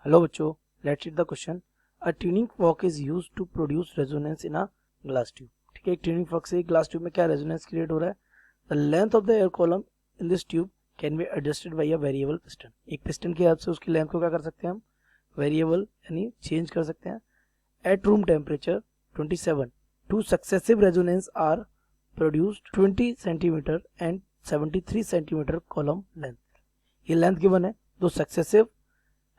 Hello बच्चों, let's read the question. A tuning fork is used to produce resonance in a glass tube. ठीक है, एक tuning fork से glass tube में क्या रेजोनेंस क्रिएट हो रहा है। The length of the air column in this tube can be adjusted by a variable piston. एक पिस्टन की हेल्प से उसकी लेंथ को क्या कर सकते हैं हम, वेरिएबल यानी चेंज कर सकते हैं। At room temperature 27 two successive resonance are produced 20 centimetre and 73 centimetre column length. ये लेंथ गिवन है दो सक्सेसिव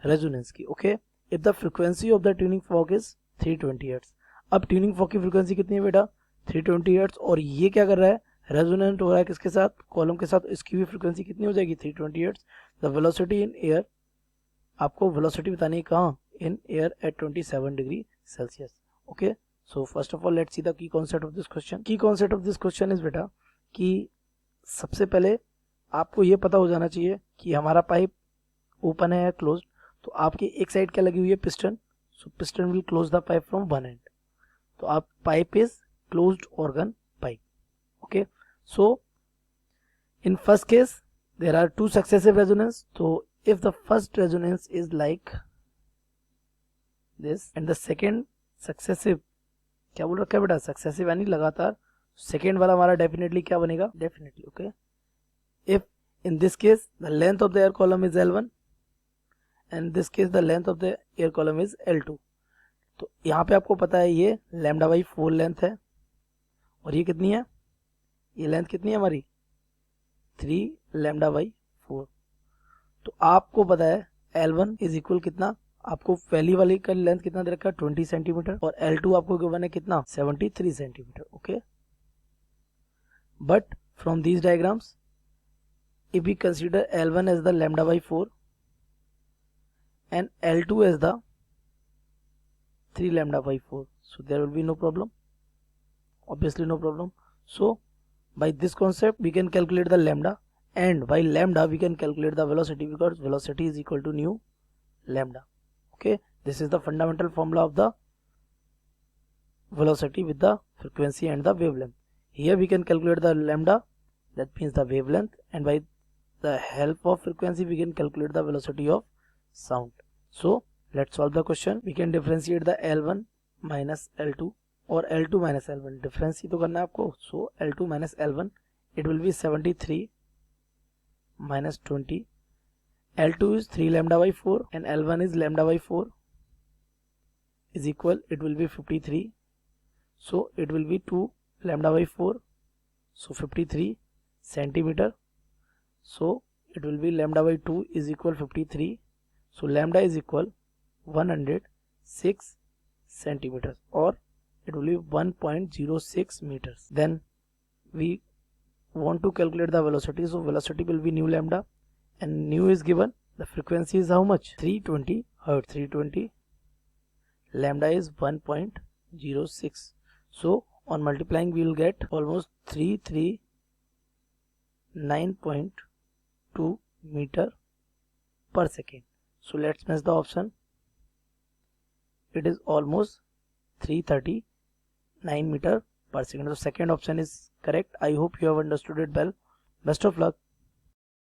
रेजोनेंस की। Okay, if the frequency of the tuning fork is 320 hertz. अब ट्यूनिंग फॉर्क की फ्रीक्वेंसी कितनी है बेटा, 320 हर्ट्ज, और ये क्या कर रहा है, रेजोनेंट हो रहा है किसके साथ, कॉलम के साथ। इसकी भी फ्रीक्वेंसी कितनी हो जाएगी, 320 hertz. The velocity in air, आपको वेलोसिटी बतानी है कहाँ, in air at 27 degree Celsius. Okay, so first of all let's see the key concept of this question. Key concept of this question is बेटा कि सबसे पहले आपको ये पता हो जाना चाहिए कि हमारा पाइप ओपन है या क्लोज। तो आपकी एक साइड क्या लगी हुई है, piston. So piston will close the pipe from one end. तो आप pipe is closed organ pipe. Okay, so in first case there are two successive resonance. तो if the first resonance is like this and the second successive, क्या बोल रखा है बेटा, successive यानी लगातार, सेकेंड वाला हमारा डेफिनेटली क्या बनेगा, definitely. Okay, if in this case the length of the air column is L1 and in this case the length of the air column is L2। तो यहाँ पे आपको पता है ये लैम्डा बाई 4 लेंथ है, और ये कितनी है, ये लेंथ कितनी है हमारी, 3 लैम्डा बाई 4। तो आपको पता है L1 इज इक्वल कितना, आपको पहली वाली का लेंथ कितना दे रखा है, 20 सेंटीमीटर, और L2 आपको गिवन है कितना, 73 centimetre. Okay, but from these diagrams if we consider L1 as the lambda by 4 and L2 as the 3 lambda by 4, so there will be no problem, obviously no problem. So by this concept we can calculate the lambda, and by lambda we can calculate the velocity, because velocity is equal to nu lambda. Okay, this is the fundamental formula of the velocity with the frequency and the wavelength. Here we can calculate the lambda, that means the wavelength, and by the help of frequency we can calculate the velocity of sound. So let's solve the question. We can differentiate the L1 minus L2 or L2 minus L1, difference ही तो करना है आपको। So L2 minus L1, it will be 73 minus 20, L2 is 3 lambda by 4 and L1 is lambda by 4 is equal, it will be 53, so it will be 2 lambda by 4, so 53 centimeter. So it will be lambda by 2 is equal 53. So lambda is equal 106 centimeters, or it will be 1.06 meters. Then we want to calculate the velocity. So velocity will be nu lambda, and nu is given. The frequency is how much? 320 hertz. 320. Lambda is 1.06. So on multiplying we will get almost 339.2 meter per second. So let's match the option. It is almost 339 meter per second. So second option is correct. I hope you have understood it well. Best of luck.